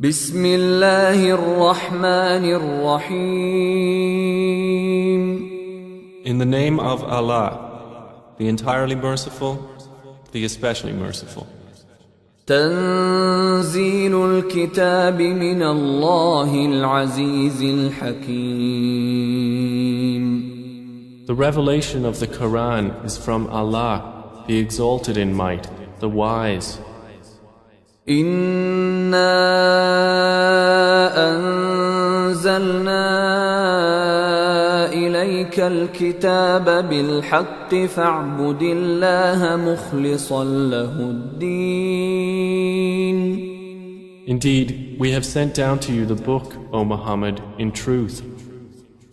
بسم الله الرحمن الرحيم. In the name of Allah, the entirely merciful, the especially merciful. تنزيل الكتاب من الله العزيز الحكيم. The revelation of the Quran is from Allah, the exalted in might, the wise. إنا أنزلنا إليك الكتاب بالحق فاعبد الله مخلصا له الدين. Indeed, we have sent down to you the book, O Muhammad, in truth.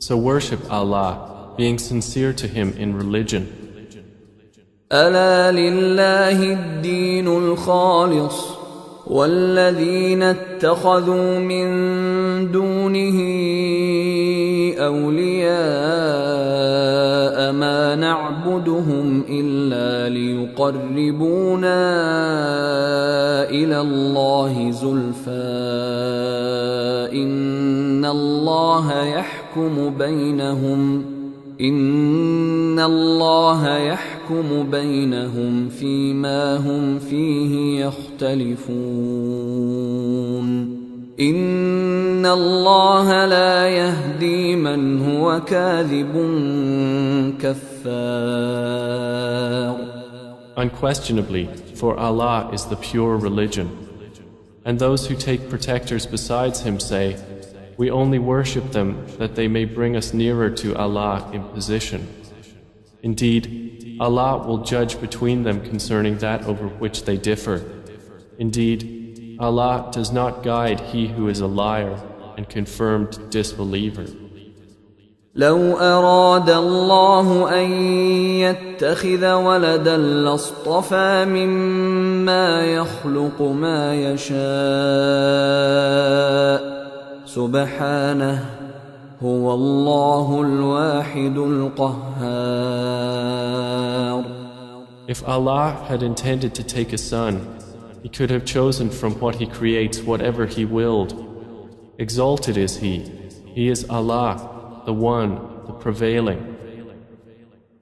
So worship Allah, being sincere to Him in religion. ألا لله الدين الخالص والذين اتخذوا من دونه أولياء ما نعبدهم إلا ليقربونا إلى الله زلفى إن الله يحكم بينهم فيما هم فيه يختلفون إن الله لا يهدي من هو كاذب كفار. Unquestionably, for Allah is the pure religion. And those who take protectors besides Him say, we only worship them that they may bring us nearer to Allah in position. Indeed, Allah will judge between them concerning that over which they differ. Indeed, Allah does not guide he who is a liar and confirmed disbeliever. لو أراد الله أن يتخذ ولدا لاصطفى مما يخلق ما يشاء سبحانه هو الله الواحد القهار. If Allah had intended to take a son, He could have chosen from what He creates whatever He willed. Exalted is He. He is Allah, the One, the Prevailing.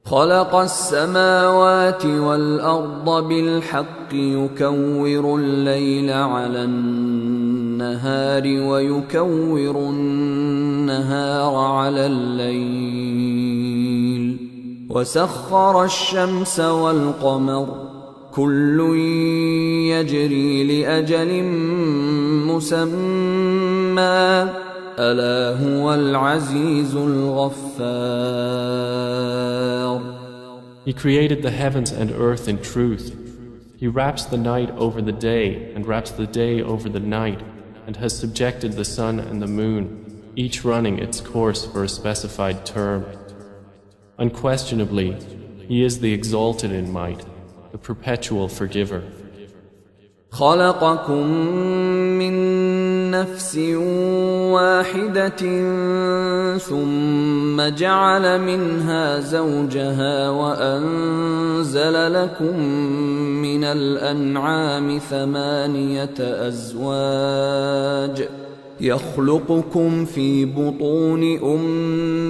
خلق السماوات والأرض بالحق يكور الليل على النهار ويكور النهار على الليل وسخر الشمس والقمر كل يجري لأجل مسمى ألا هو العزيز الغفار. He created the heavens and earth in truth. He wraps the night over the day and wraps the day over the night and has subjected the sun and the moon, each running its course for a specified term. Unquestionably, He is the exalted in might, the perpetual forgiver. خلقكم من نفس واحدة ثم جعل منها زوجها وأنزل لكم من الأنعام 8 أزواج يخلقكم في بطون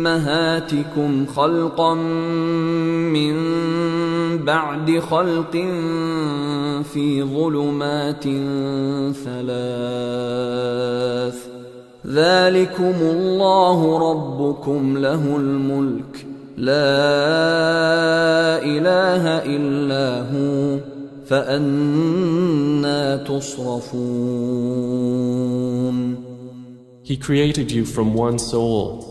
أمهاتكم خلقا من بعد خلق في ظلمات 3 ذلكم الله ربكم له الملك لا إله إلا هو فأنى تصرفون. He created you from one soul,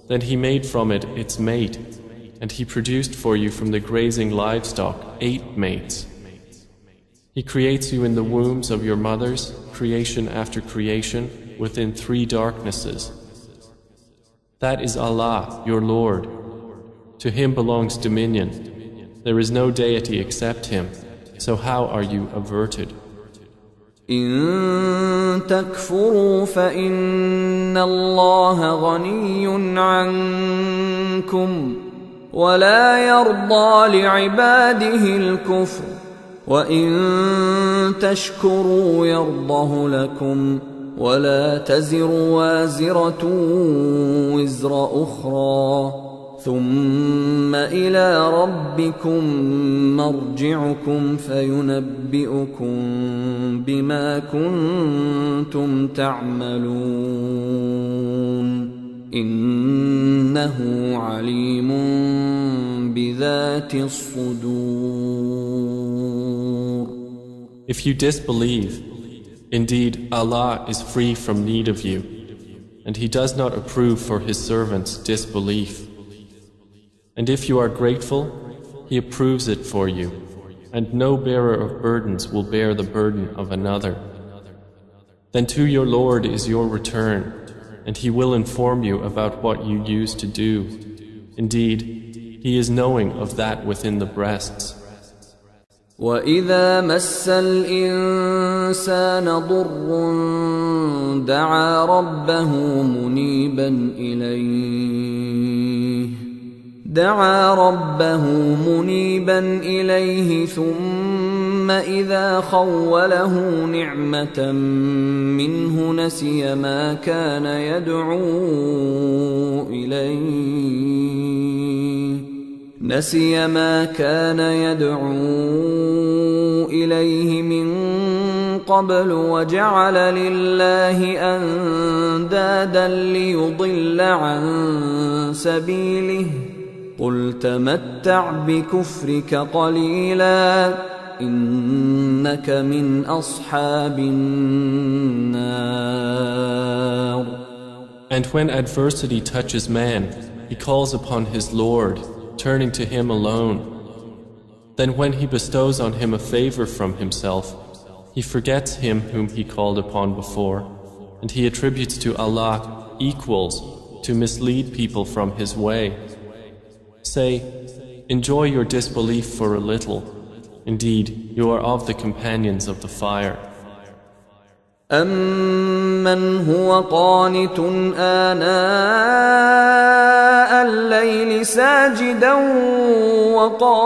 then He made from it its mate, and He produced for you from the grazing livestock 8 mates. He creates you in the wombs of your mothers, creation after creation, within 3 darknesses. That is Allah, your Lord. To Him belongs dominion. There is no deity except Him, so how are you averted? إن تكفروا فإن الله غني عنكم ولا يرضى لعباده الكفر وإن تشكروا يرضه لكم ولا تزر وازرة وزر أخرى ثم إلى ربكم مرجعكم فينبئكم بما كنتم تعملون إنه عليم بذات الصدور. If you disbelieve, indeed Allah is free from need of you, and He does not approve for His servants disbelief. And if you are grateful, He approves it for you, and no bearer of burdens will bear the burden of another. Then to your Lord is your return, and He will inform you about what you used to do. Indeed, He is knowing of that within the breasts. وَإِذَا مَسَّ الْإِنسَانَ ضُرٌّ دَعَا رَبَّهُ مُنِيبًا إِلَيْهِ ثُمَّ إِذَا خَوَّلَهُ نِعْمَةً مِّنْهُ نَسِيَ مَا كَانَ يَدْعُو إِلَيْهِ مِن قَبْلُ وَجَعَلَ لِلَّهِ أَندَادًا لِيُضِلَّ عَن سَبِيلِهِ قُلْ تَمَتَّعْ بِكُفْرِكَ قَلِيلًا إِنَّكَ مِنْ أَصْحَابِ النَّارِ. And when adversity touches man, he calls upon his Lord, turning to Him alone. Then when He bestows on him a favor from Himself, he forgets Him whom he called upon before, and he attributes to Allah equals to mislead people from His way. Say, enjoy your disbelief for a little. Indeed, you are of the companions of the fire. أَمَّنْ هُوَ قَانِتٌ آنَاءَ اللَّيْلِ سَاجِدًا وَقَائِمًا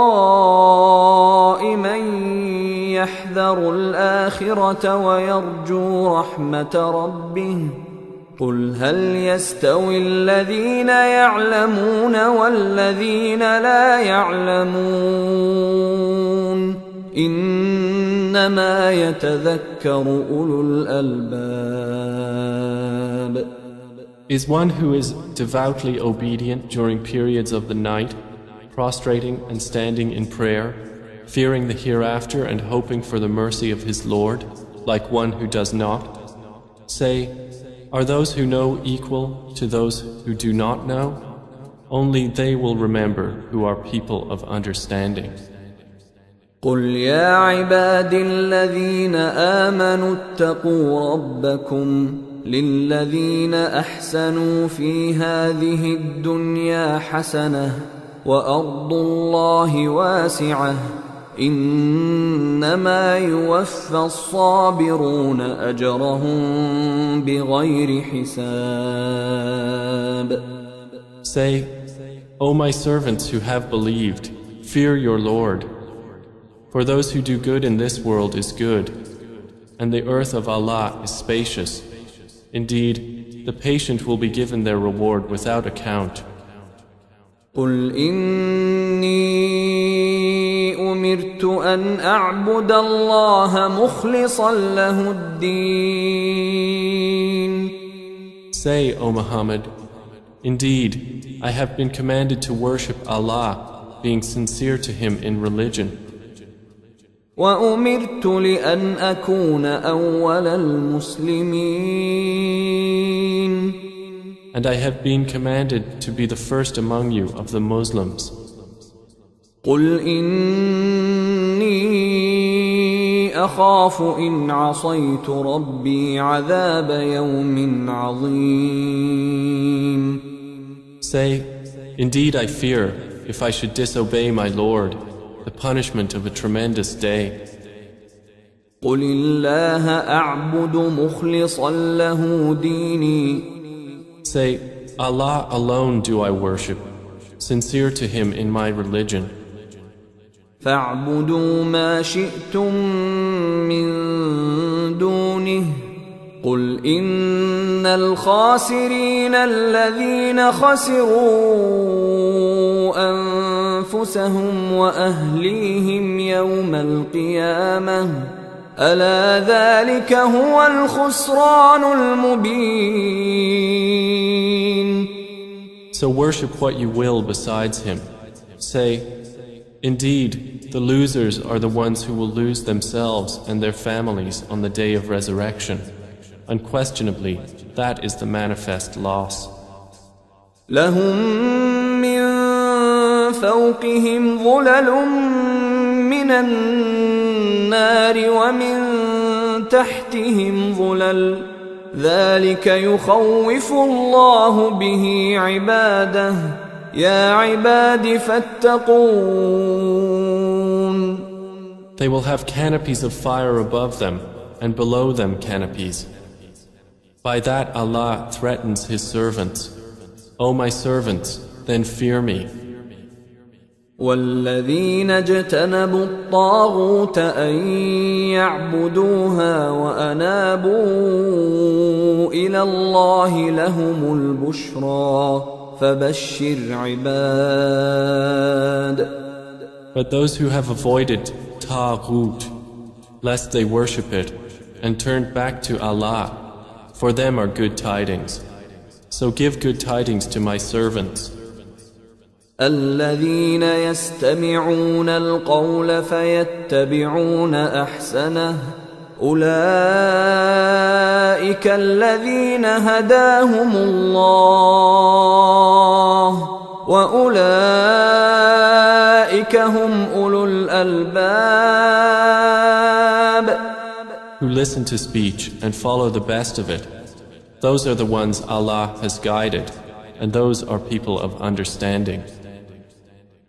يَحْذَرُ الْآخِرَةَ وَيَرْجُو رَحْمَةَ رَبِّهِ قُلْ هَلْ يَسْتَوِي الَّذِينَ يَعْلَمُونَ وَالَّذِينَ لَا يَعْلَمُونَ إِنَّمَا يَتَذَكَّرُ أُولُو الْأَلْبَابِ. Is one who is devoutly obedient during periods of the night, prostrating and standing in prayer, fearing the hereafter and hoping for the mercy of his Lord, like one who does not? Say, are those who know equal to those who do not know? Only they will remember who are people of understanding. قُلْ يَا عِبَادِي الَّذِينَ آمَنُوا اتَّقُوا رَبَّكُمْ لِلَّذِينَ أَحْسَنُوا فِي هَذِهِ الدُّنْيَا حَسَنَةٌ وَأَرْضُ اللَّهِ وَاسِعَةٌ إِنَّمَا يُوَفَّى الصَّابِرُونَ أَجْرَهُم بِغَيْرِ حِسَابٍ. Say, O my servants who have believed, fear your Lord. For those who do good in this world is good, and the earth of Allah is spacious. Indeed, the patient will be given their reward without account. قُلْ إِنِّي أُمِرْتُ أَنْ أَعْبُدَ اللَّهَ مُخْلِصًا لَهُ الدِّينَ. Say, O Muhammad, indeed, I have been commanded to worship Allah, being sincere to Him in religion. وَأُمِرْتُ لِأَنْ أَكُونَ أَوَّلَ الْمُسْلِمِينَ. And I have been commanded to be the first among you of the Muslims. قُلْ إِنِّي أَخَافُ إِنْ عَصَيْتُ رَبِّي عَذَابَ يَوْمٍ عَظِيمٍ. Say, indeed I fear, if I should disobey my Lord, the punishment of a tremendous day. قُلِ اللَّهَ أَعْبُدُ مُخْلِصًا لَهُ دِينِي. Say, Allah alone do I worship, sincere to Him in my religion. فَاعْبُدُوا مَا شِئْتُم مِّن دُونِهِ قل إن الخاسرين الذين خسروا أنفسهم وأهليهم يوم القيامة ألا ذلك هو الخسران المبين. So worship what you will besides him. Say, indeed, the losers are the ones who will lose themselves and their families on the day of resurrection. Unquestionably, that is the manifest loss. لهم من فوقهم ظلل من النار ومن تحتهم ظلل ذلك يخوف الله به عباده يا عباد فاتقون. They will have canopies of fire above them and below them canopies. By that Allah threatens His servants. O my servants, then fear me. والذين اجتنبوا الطاغوت أن يعبدوها وأنابوا إلى الله لهم البشرى فبشر عباد. But those who have avoided Taghut, lest they worship it, and turned back to Allah, for them are good tidings. So give good tidings to my servants. الذين يستمعون القول فيتبعون أحسنه أولئك الذين هداهم الله وأولئك هم أولو الألباب. Who listen to speech and follow the best of it. Those are the ones Allah has guided, and those are people of understanding.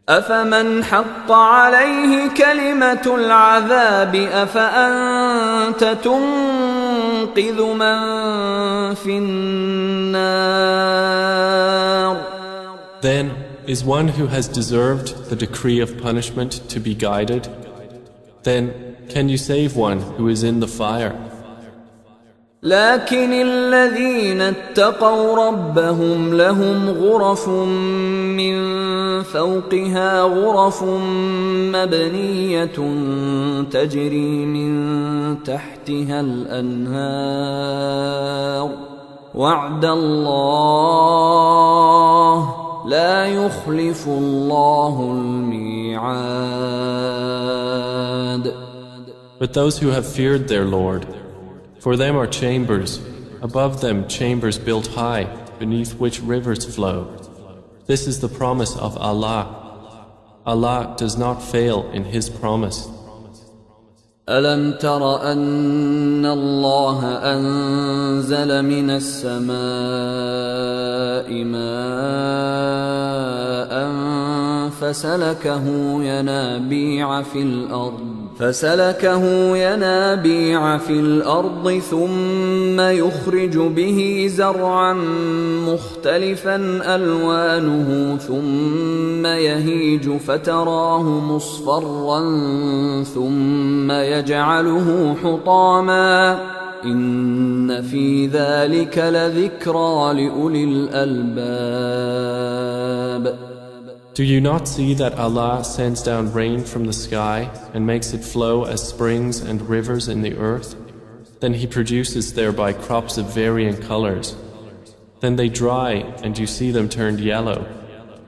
أفمن حق عليه كلمة العذاب أفأنت تنقذ من في النار. Then is one who has deserved the decree of punishment to be guided? Then can you save one who is in the fire? لكن الذين اتقوا ربهم لهم غرف من فوقها غرف مبنية تجري من تحتها الأنهار وعد الله لا يخلف الله الميعاد. But those who have feared their Lord, for them are chambers, above them chambers built high, beneath which rivers flow. This is the promise of Allah. Allah does not fail in His promise. ألم تر أن الله أنزل من السماء ماء فسلكه ينابيع في الأرض ثم يخرج به زرعا مختلفا ألوانه ثم يهيج فتراه مصفرا ثم يجعله حطاما إن في ذلك لذكرى لأولي الألباب. Do you not see that Allah sends down rain from the sky and makes it flow as springs and rivers in the earth? Then He produces thereby crops of varying colors. Then they dry and you see them turned yellow.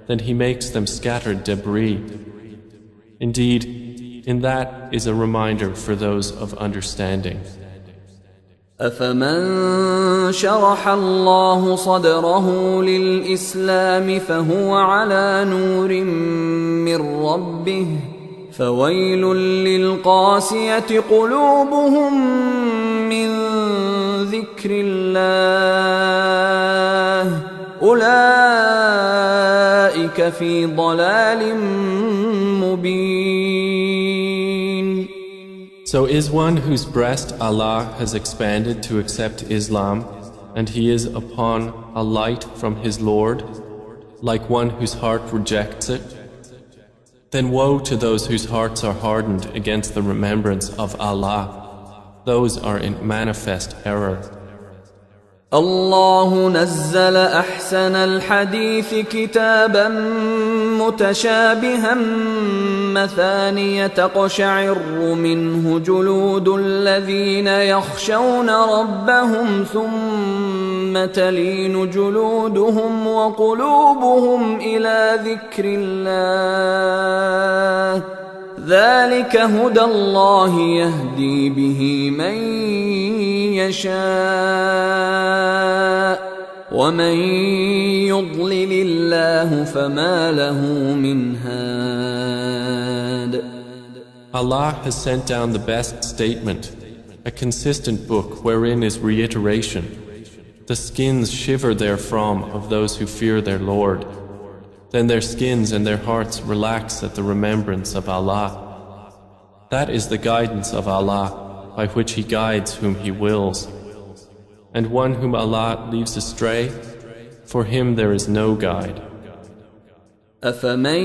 Then He makes them scattered debris. Indeed, in that is a reminder for those of understanding. أفمن شرح الله صدره للإسلام فهو على نور من ربه فويل للقاسية قلوبهم من ذكر الله أولئك في ضلال مبين. So is one whose breast Allah has expanded to accept Islam, and he is upon a light from his Lord, like one whose heart rejects it? Then woe to those whose hearts are hardened against the remembrance of Allah. Those are in manifest error. الله نزل أحسن الحديث كتابا متشابها مثانية تقشعر منه جلود الذين يخشون ربهم ثم تلين جلودهم وقلوبهم إلى ذكر الله ذلك هدى الله يهدي به من يشاء ومن يضلل الله فما له من هاد. Allah has sent down the best statement, a consistent book wherein is reiteration. The skins shiver therefrom of those who fear their Lord. Then their skins and their hearts relax at the remembrance of Allah. That is the guidance of Allah, by which He guides whom He wills. And one whom Allah leaves astray, for him there is no guide. أفمن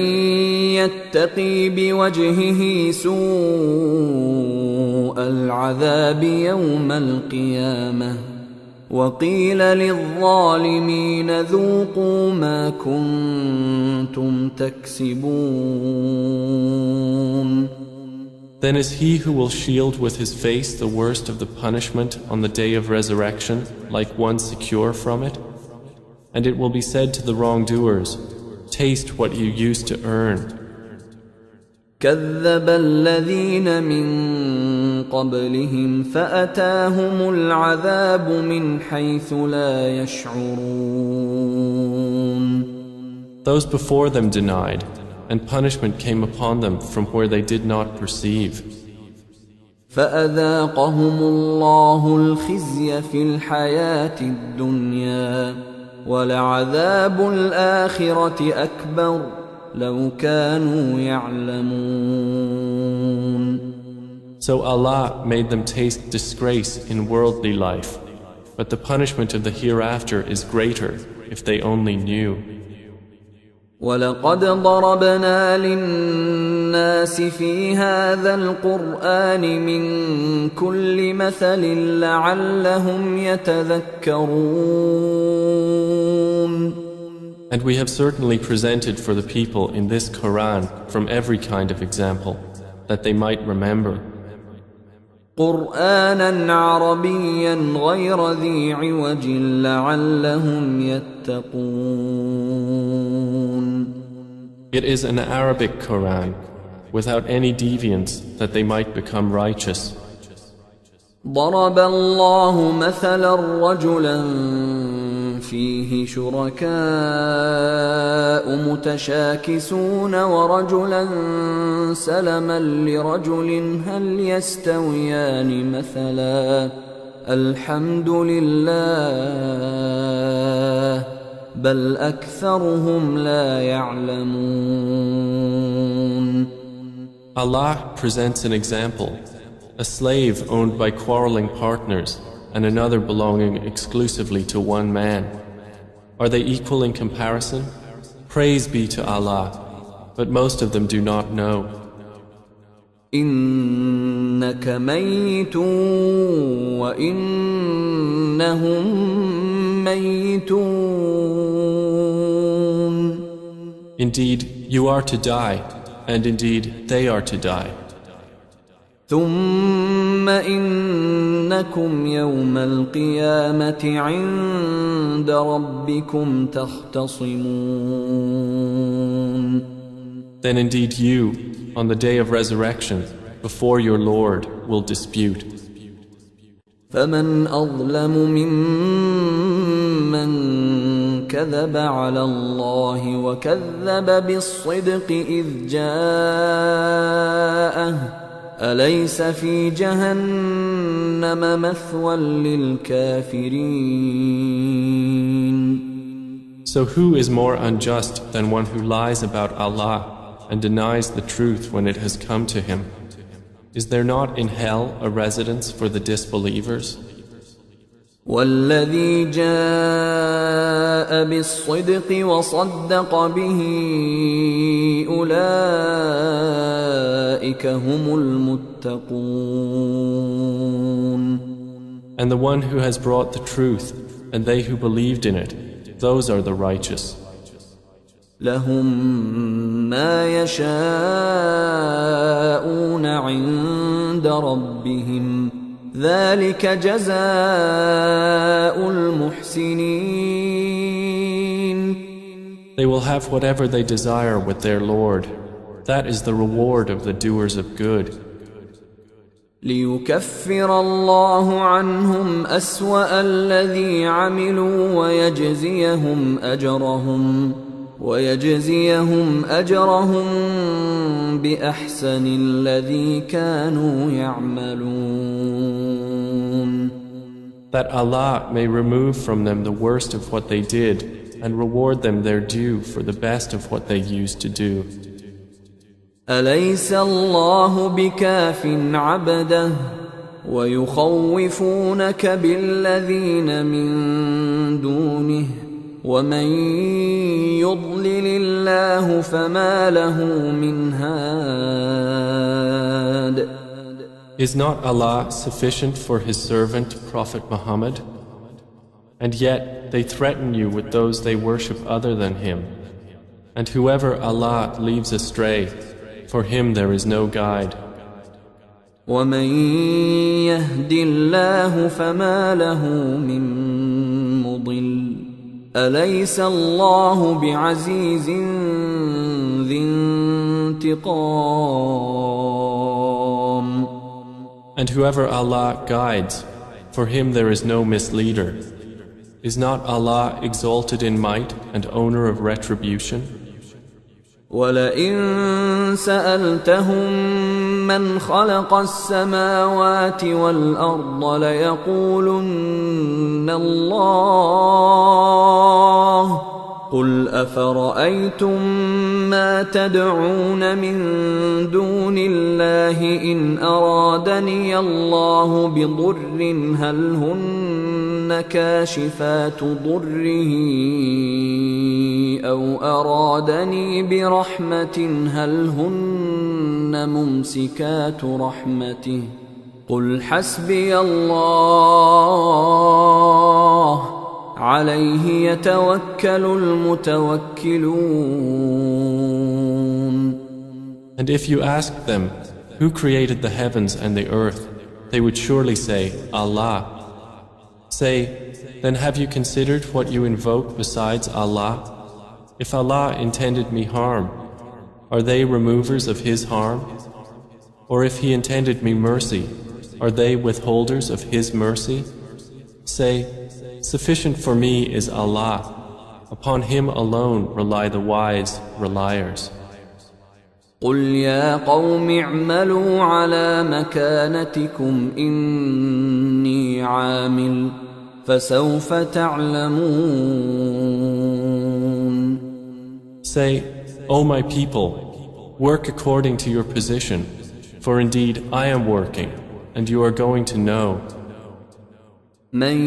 يتقي بوجهه سوء العذاب يوم القيامة وقيل للظالمين ذوقوا ما كنتم تكسبون. Then is he who will shield with his face the worst of the punishment on the day of resurrection like one secure from it? And it will be said to the wrongdoers, taste what you used to earn. كذب الذين من قبلهم فأتاهم العذاب من حيث لا يشعرون. Those before them denied, and punishment came upon them from where they did not perceive. فأذاقهم الله الخزي في الحياة الدنيا ولعذاب الآخرة أكبر لو كانوا يعلمون. So Allah made them taste disgrace in worldly life, but the punishment of the hereafter is greater if they only knew. ولقد ضربنا للناس في هذا القرآن من كل مثل لعلهم يتذكرون. And we have certainly presented for the people in this Quran from every kind of example, that they might remember. قرآنا عربيا غير ذي عوج لعلهم يتقون. It is an Arabic Quran, without any deviance, that they might become righteous. ضرب الله مثلا رجلا فيه شركاء متشاكسون ورجلا سلما لرجل هل يستويان مثلا الحمد لله بل أكثرهم لا يعلمون. Allah presents an example, a slave owned by quarreling partners and another belonging exclusively to one man. Are they equal in comparison? Praise be to Allah, but most of them do not know. إنك ميت وإنهم ميتون. Indeed, you are to die, and indeed they are to die. ثم إنكم يوم القيامة عند ربكم تختصمون. Then indeed you, on the day of resurrection, before your Lord, will dispute. فمن أظلم ممن كذب على الله وكذب بالصدق إذ جاءه أليس في جهنم مثوى للكافرين. So who is more unjust than one who lies about Allah and denies the truth when it has come to him? Is there not in hell a residence for the disbelievers? والذي جاء بالصدق وصدق به أولئك هم المتقون. And the one who has brought the truth and they who believed in it, those are the righteous. لهم ما يشاءون عند ربهم ذلك جزاء المحسنين. They will have whatever they desire with their Lord. That is the reward of the doers of good. ليكفر الله عنهم أسوأ الذي عملوا ويجزيهم أجرهم بأحسن الذي كانوا يعملون. That Allah may remove from them the worst of what they did and reward them their due for the best of what they used to do. أليس الله بكاف عبده ويخوفونك بالذين من دونه ومن يضلل الله فما له من هاد. Is not Allah sufficient for His servant Prophet Muhammad? And yet they threaten you with those they worship other than Him. And whoever Allah leaves astray, for him there is no guide. ومن يهد الله فما له من مضل أليس الله بعزيز ذي انتقام. And whoever Allah guides, for him there is no misleader. Is not Allah exalted in might and owner of retribution? ولئن سألتهم من خلق السماوات والأرض ليقولن الله قل أفرأيتم ما تدعون من دون الله إن أرادني الله بضر هل هن كاشفات ضره أو أرادني برحمة هل هن ممسكات رحمته قل حسبي الله عليه يتوكل المتوكلون. And if you ask them, who created the heavens and the earth, they would surely say, Allah. Say, then have you considered what you invoke besides Allah? If Allah intended me harm, are they removers of His harm? Or if He intended me mercy, are they withholders of His mercy? Say, sufficient for me is Allah. Upon Him alone rely the wise reliers. قل يا قوم اعملوا على مكانتكم إني عامل فسوف تعلمون. Say, O my people, work according to your position, for indeed I am working, and you are going to know. من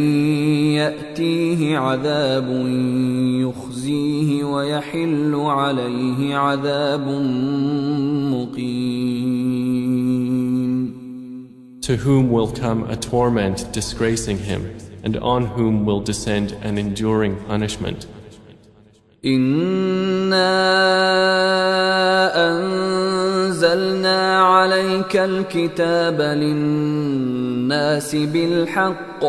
يأتيه عذاب يخزيه ويحل عليه عذاب مقيم. To whom will come a torment disgracing him, and on whom will descend an enduring punishment. إنا أنزلنا عليك الكتاب للناس بالحق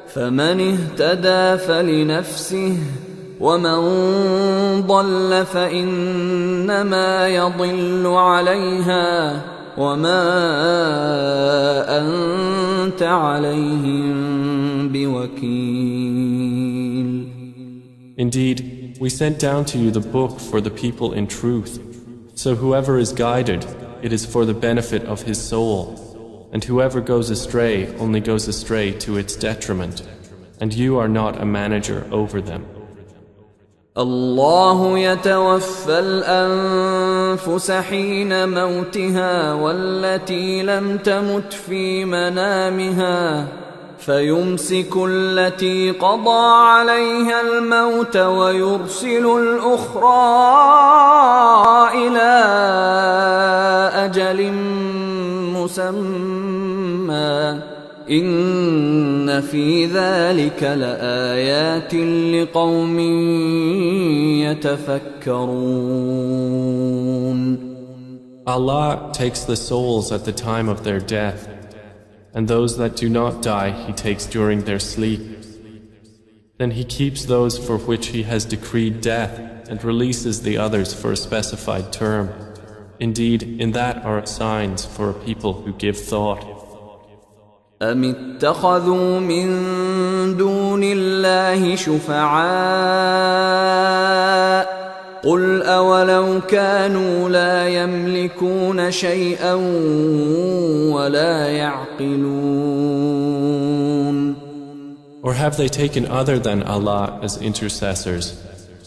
فمن اهتدى فلنفسه ومن ضل فإنما يضل عليها وما أنت عليهم بوكيل. Indeed, we sent down to you the book for the people in truth. So whoever is guided, it is for the benefit of his soul. And whoever goes astray only goes astray to its detriment. And you are not a manager over them. الله يتوفى الأنفس حين موتها والتي لم تمت في منامها فيمسك التي قضى عليها الموت ويرسل الأخرى إلى أجل مسمى إن في ذلك لآيات لقوم يتفكرون. Allah takes the souls at the time of their death, and those that do not die He takes during their sleep. Then He keeps those for which He has decreed death and releases the others for a specified term. Indeed, in that are signs for a people who give thought. أم اتخذوا من دون الله شفعاء قل أولو كانوا لا يملكون شيئا ولا يعقلون. Or have they taken other than Allah as intercessors?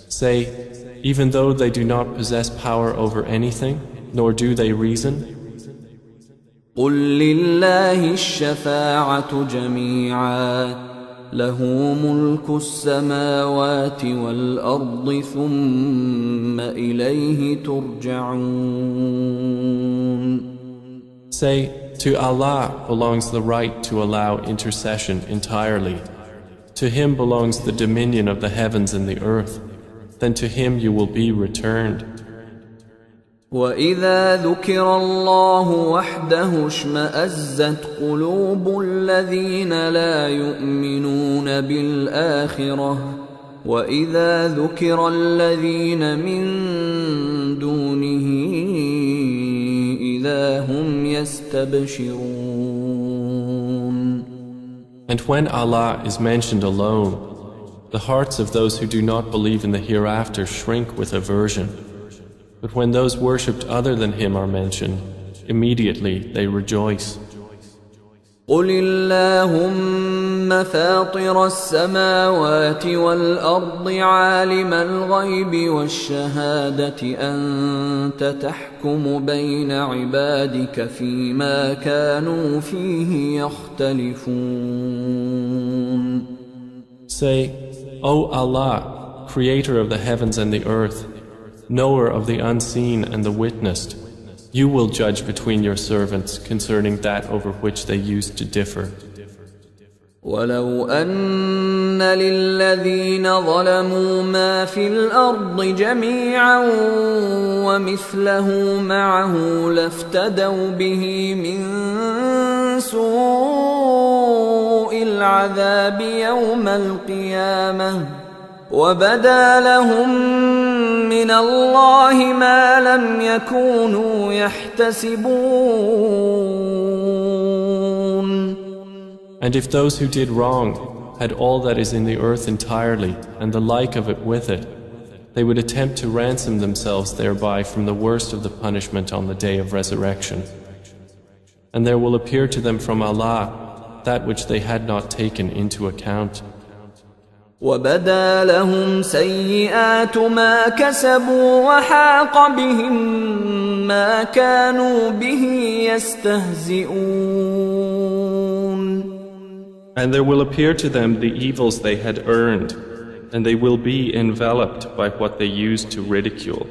Say, even though they do not possess power over anything, nor do they reason? قل لله الشفاعة جميعا له ملك السماوات والأرض ثم إليه ترجعون. Say, to Allah belongs the right to allow intercession entirely. To Him belongs the dominion of the heavens and the earth. Then to Him you will be returned. وَإِذَا ذُكِرَ اللَّهُ وَحْدَهُ اشْمَأَزَّتْ قُلُوبُ الَّذِينَ لَا يُؤْمِنُونَ بِالْآخِرَةِ وَإِذَا ذُكِرَ الَّذِينَ مِن دُونِهِ إِذَا هُمْ يَسْتَبْشِرُونَ. And when Allah is mentioned alone, the hearts of those who do not believe in the hereafter shrink with aversion. But when those worshipped other than Him are mentioned, immediately they rejoice. قُلِ اللَّهُمَّ فَاطِرَ السَّمَاوَاتِ وَالْأَرْضِ عَالِمَ الْغَيْبِ وَالشَّهَادَةِ أَنْتَ تَحْكُمُ بَيْنَ عِبَادِكَ فِيمَا كَانُوا فِيهِ يَخْتَلِفُونَ. Say, O Allah, Creator of the heavens and the earth, knower of the unseen and the witnessed, you will judge between your servants concerning that over which they used to differ. وَلَوْ أَنَّ لِلَّذِينَ ظَلَمُوا مَا فِي الْأَرْضِ جَمِيعًا وَمِثْلَهُ مَعَهُ لَافْتَدَوْا بِهِ مِنْ سُوءِ الْعَذَابِ يَوْمَ الْقِيَامَةِ وَبَدَا لَهُم من الله ما لم يكونوا يحتسبون. And if those who did wrong had all that is in the earth entirely and the like of it with it, they would attempt to ransom themselves thereby from the worst of the punishment on the day of resurrection. And there will appear to them from Allah that which they had not taken into account. وَبَدَا لَهُمْ سَيِّئَاتُ مَا كَسَبُوا وَحَاقَ بِهِمْ مَا كَانُوا بِهِ يَسْتَهْزِئُونَ. And there will appear to them the evils they had earned, and they will be enveloped by what they used to ridicule.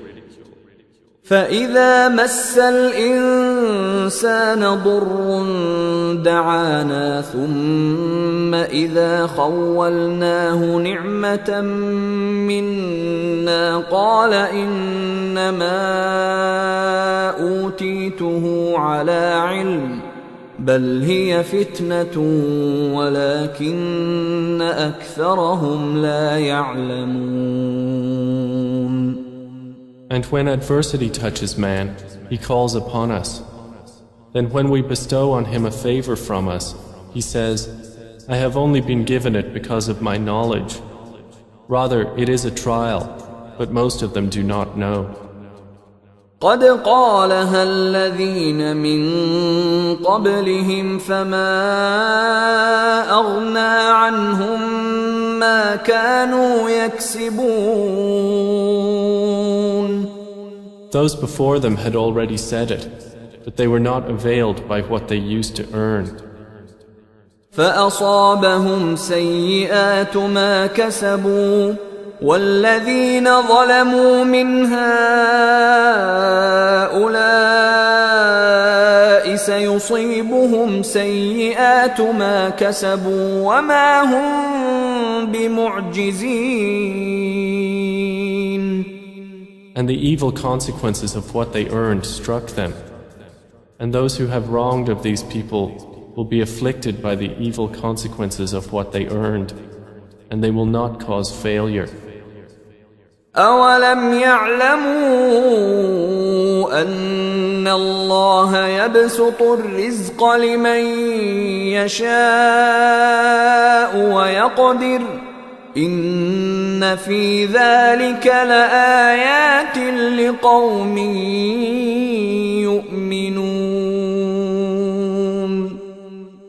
فَإِذَا مَسَّ الْإِنسَانَ ضُرٌّ دَعَانَا ثُمَّ إِذَا خَوَّلْنَاهُ نِعْمَةً مِنَّا قَالَ إِنَّمَا أُوتِيتُهُ عَلَى عِلْمٍ بَلْ هِيَ فِتْنَةٌ وَلَكِنَّ أَكْثَرَهُمْ لَا يَعْلَمُونَ. And when adversity touches man, he calls upon us. Then when we bestow on him a favor from us, he says, I have only been given it because of my knowledge. Rather, it is a trial, but most of them do not know. قد قالها الذين من قبلهم فما أغنى عنهم ما كانوا يكسبون. Those before them had already said it, but they were not availed by what they used to earn. فأصابهم سيئات ما كسبوا والذين ظلموا من هؤلاء سيصيبهم سيئات ما كسبوا وما هم بمعجزين. And the evil consequences of what they earned struck them. And those who have wronged of these people will be afflicted by the evil consequences of what they earned, and they will not cause failure. أَوَلَمْ يَعْلَمُوا أَنَّ اللَّهَ يَبْسُطُ الرِّزْقَ لِمَن يَشَاءُ وَيَقْدِرُ إِنَّ فِي ذَلِكَ لَآيَاتٍ لِقَوْمٍ يُؤْمِنُونَ.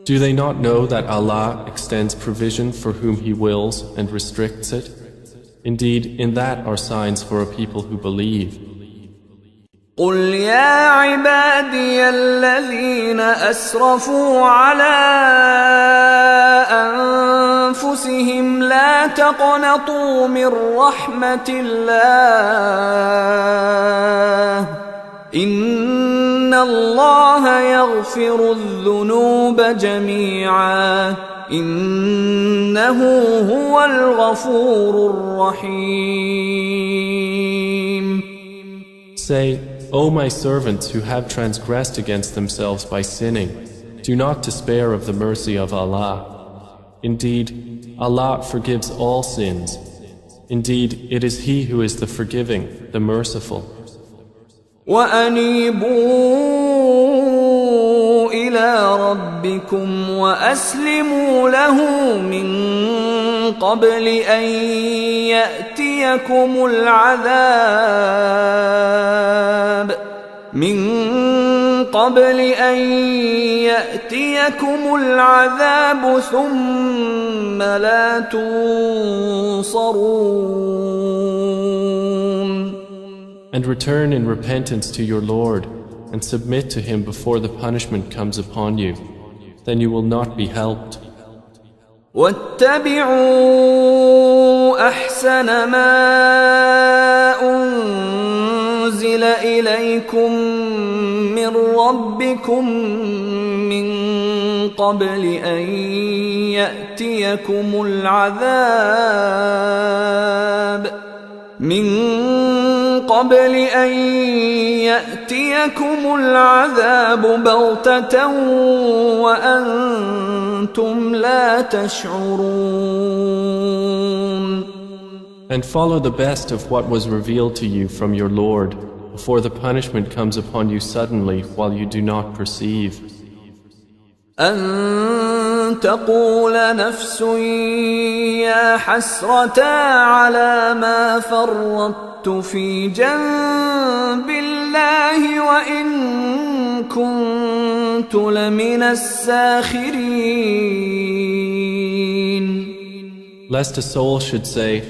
Do they not know that Allah extends provision for whom He wills and restricts it? Indeed, in that are signs for a people who believe. قُلْ يَا عِبَادِيَ الَّذِينَ أَسْرَفُوا عَلَىٰ أَنفُسِهِمْ لَا تَقْنَطُوا مِن رَّحْمَةِ اللَّهِ إِنَّ اللَّهَ يَغْفِرُ الذُّنُوبَ جَمِيعًا إِنَّهُ هُوَ الْغَفُورُ الرَّحِيمُ. Say, O my servants who have transgressed against themselves by sinning, do not despair of the mercy of Allah. Indeed, Allah forgives all sins. Indeed, it is He who is the forgiving, the merciful. وَأَنِيبُوا إِلَىٰ رَبِّكُمْ وَأَسْلِمُوا لَهُ مِن قَبْلِ أَن يَأْتِيَكُمُ الْعَذَابُ ثُمَّ لَا تُنصَرُونَ. And return in repentance to your Lord and submit to Him before the punishment comes upon you. Then you will not be helped. وَاتَّبِعُوا أَحْسَنَ مَا أُنزِلَ إِلَيْكُم مِّن رَّبِّكُم مِّن قَبْلِ أَن يَأْتِيَكُمُ الْعَذَابُ بَغْتَةً وَأَنتُمْ لَا تَشْعُرُونَ. And follow the best of what was revealed to you from your Lord before the punishment comes upon you suddenly while you do not perceive. أَن تَقُولَ نَفْسٌ يَا حَسْرَتَا عَلَى مَا فَرَّطتُ فِي جَنبِ اللَّهِ وَإِن كُنتُ لَمِنَ السَّاخِرِينَ. Lest a soul should say,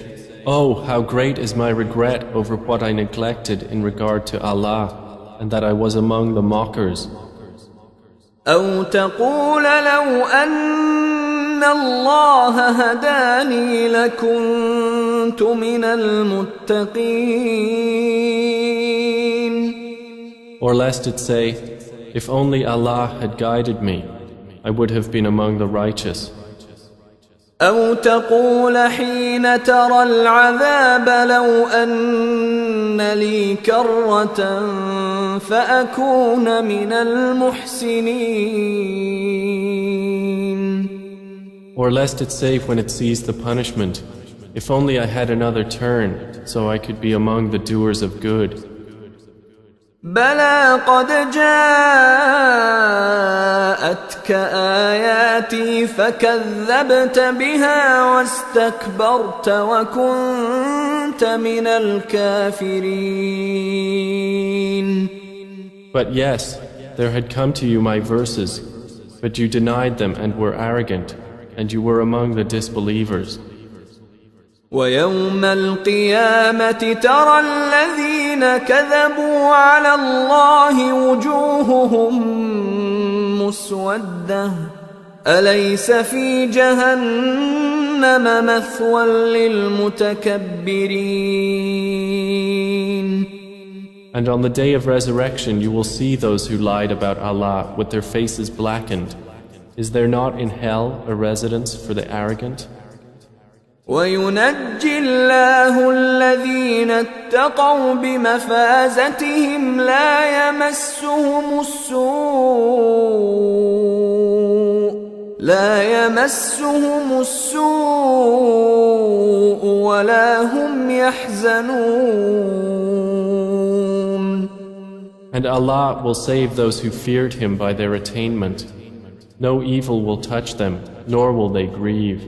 Oh, how great is my regret over what I neglected in regard to Allah, and that I was among the mockers. أَوْ تَقُولَ لَوْ أَنَّ اللَّهَ هَدَانِي لَكُنتُ مِنَ الْمُتَّقِينَ. Or lest it say, If only Allah had guided me, I would have been among the righteous. أَوْ تَقُولَ حِينَ تَرَى الْعَذَابَ لَوْ أَنَّ لِي كَرَّةً فَأَكُونَ مِنَ الْمُحْسِنِينَ. Or lest it say when it sees the punishment, If only I had another turn, so I could be among the doers of good. بَلَىٰ قَدْ جَاءَتْكَ آيَاتِي فَكَذَّبْتَ بِهَا وَاسْتَكْبَرْتَ وَكُنتَ مِنَ الْكَافِرِينَ. But yes, there had come to you my verses, but you denied them and were arrogant, and you were among the disbelievers. وَيَوْمَ الْقِيَامَةِ تَرَى الَّذِينَ كَذَبُوا عَلَى اللَّهِ وُجُوهُهُم مُّسْوَدَّةٌ أَلَيْسَ فِي جَهَنَّمَ مَثْوًى لِّلْمُتَكَبِّرِينَ. And on the day of resurrection you will see those who lied about Allah with their faces blackened. Is there not in hell a residence for the arrogant? وينجي الله الذين اتقوا بمفازتهم لا يمسهم السوء ولا هم يحزنون. And Allah will save those who feared Him by their attainment. No evil will touch them, nor will they grieve.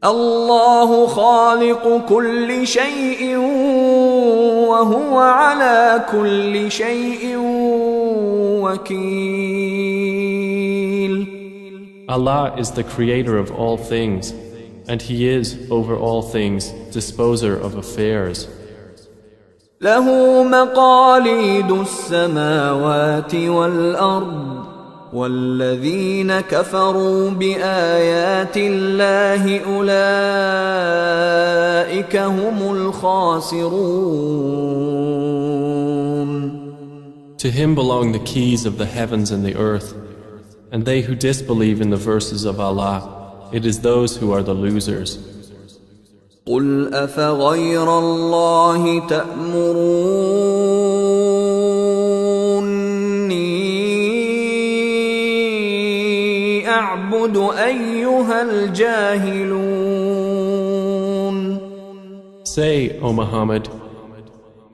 الله خالق كل شيء وهو على كل شيء وكيل. Allah is the creator of all things, and He is, over all things, disposer of affairs. له مقاليد السماوات والأرض والذين كفروا بآيات الله أولئك هم الخاسرون. To Him belong the keys of the heavens and the earth, and they who disbelieve in the verses of Allah, it is those who are the losers. قل أفغير الله تأمروني أعبد أيها الجاهلون. Say, O Muhammad,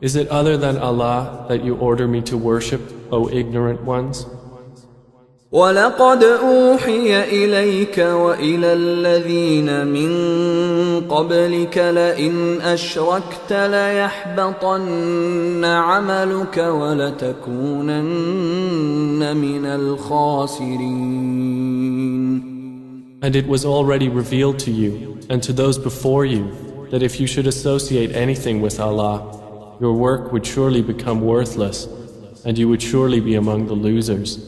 is it other than Allah that you order me to worship, O ignorant ones? ولقد أوحي إليك وإلى الذين من قبلك لئن أشركت ليحبطن عملك ولتكونن من الخاسرين. And it was already revealed to you and to those before you that if you should associate anything with Allah, your work would surely become worthless and you would surely be among the losers.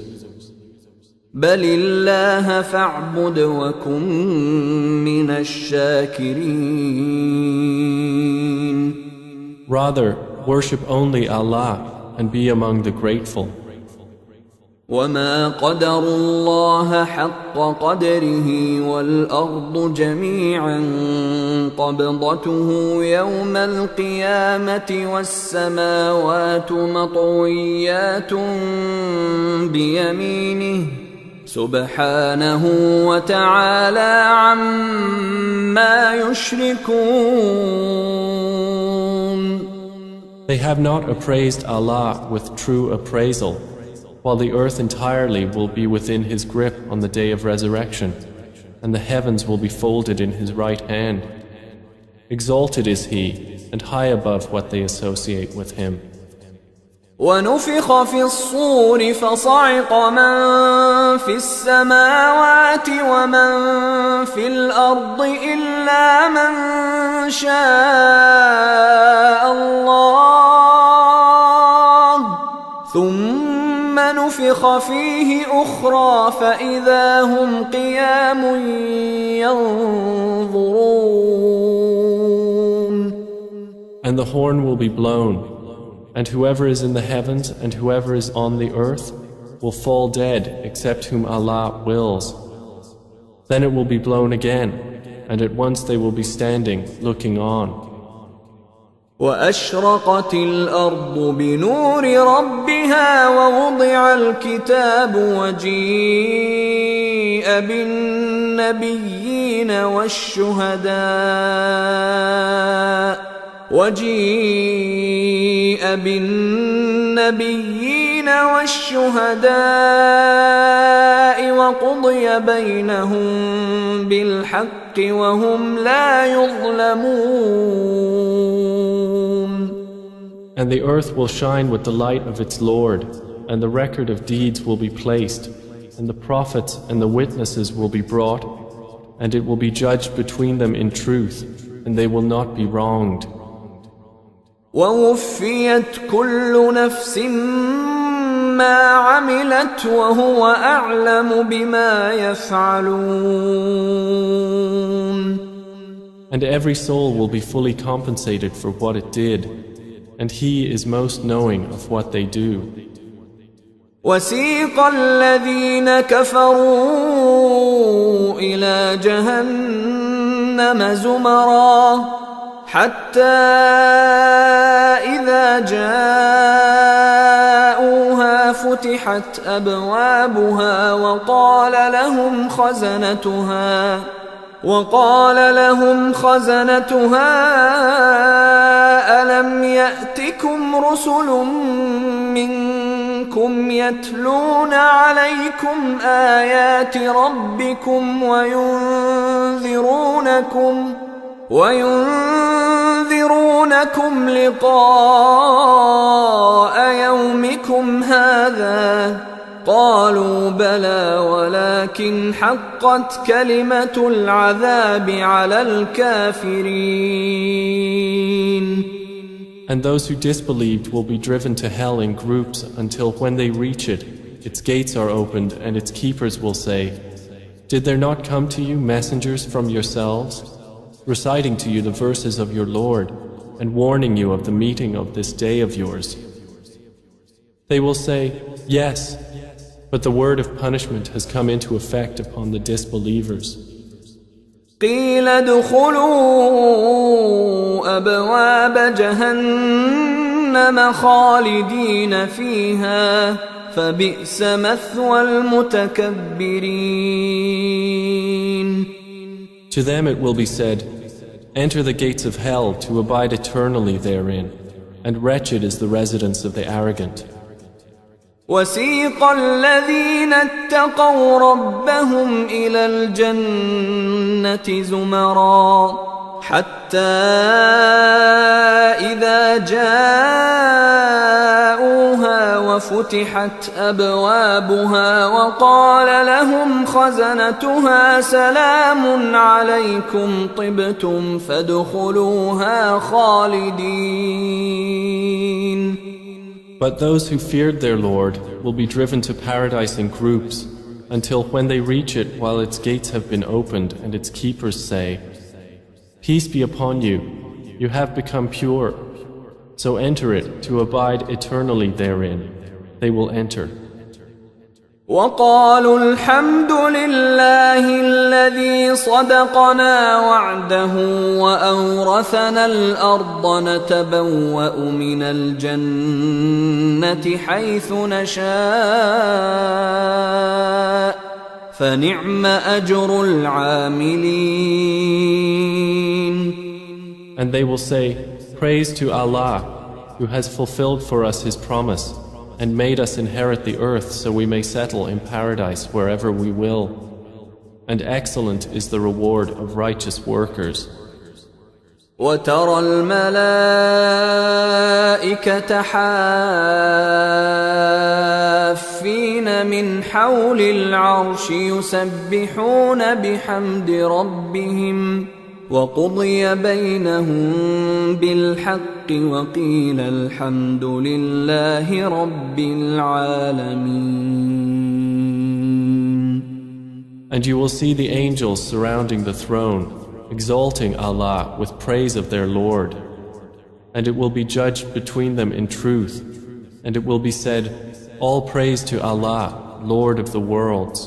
بل الله فاعبد وكن من الشاكرين. Rather, worship only Allah and be among the grateful. وما قدروا الله حق قدره والأرض جميعا قبضته يوم القيامة والسماوات مطويات بيمينه سبحانه وتعالى عما يشركون. They have not appraised Allah with true appraisal, while the earth entirely will be within His grip on the day of resurrection, and the heavens will be folded in His right hand. Exalted is He, and high above what they associate with Him. ونفخ في الصور فصعق من في السماوات ومن في الأرض إلا من شاء الله ثم نفخ فيه أخرى فإذا هم قيام ينظرون. And the horn will be blown, and whoever is in the heavens and whoever is on the earth will fall dead except whom Allah wills. Then it will be blown again, and at once they will be standing, looking on. وأشرقت الأرض بنور ربها ووضع الكتاب وجيء بالنبيين والشهداء وقضي بينهم بالحق وهم لا يظلمون. And the earth will shine with the light of its Lord, and the record of deeds will be placed, and the prophets and the witnesses will be brought, and it will be judged between them in truth, and they will not be wronged. ووفيت كل نفس ما عملت وهو أعلم بما يفعلون. And every soul will be fully compensated for what it did, and He is most knowing of what they do. وسيق الذين كفروا إلى جهنم زمرا حتى إذا جاءوها فتحت أبوابها وقال لهم خزنتها ألم يأتكم رسل منكم يتلون عليكم آيات ربكم وينذرونكم لقاء يومكم هذا قالوا بلى ولكن حقت كلمة العذاب على الكافرين. And those who disbelieved will be driven to hell in groups until when they reach it, its gates are opened and its keepers will say, "Did there not come to you messengers from yourselves, reciting to you the verses of your Lord and warning you of the meeting of this day of yours?" They will say, "Yes, but the word of punishment has come into effect upon the disbelievers." قيل ادخلوا أبواب جهنم خالدين فيها فبئس مثوى المتكبرين. To them it will be said, "Enter the gates of hell to abide eternally therein, and wretched is the residence of the arrogant." وسيق الذين اتقوا ربهم إلى الجنة زمرا حتى إذا جاءوها وفتحت أبوابها وقال لهم خزنتها سلام عليكم طبتم فادخلوها خالدين. But those who feared their Lord will be driven to paradise in groups until when they reach it while its gates have been opened and its keepers say, "Peace be upon you, you have become pure, so enter it to abide eternally therein." They will enter. وقالوا الحمد لله الذي صدقنا وعده وأورثنا الأرض نتبوأ من الجنة حيث نشاء فنعم أجر العاملين. And they will say, "Praise to Allah, who has fulfilled for us His promise and made us inherit the earth so we may settle in paradise wherever we will. And excellent is the reward of righteous workers." وترى الملائكة حافين من حول العرش يسبحون بحمد ربهم وقضي بينهم بالحق وقيل الحمد لله رب العالمين. And you will see the angels surrounding the throne, exalting Allah with praise of their Lord. And it will be judged between them in truth, and it will be said, "All praise to Allah, Lord of the worlds."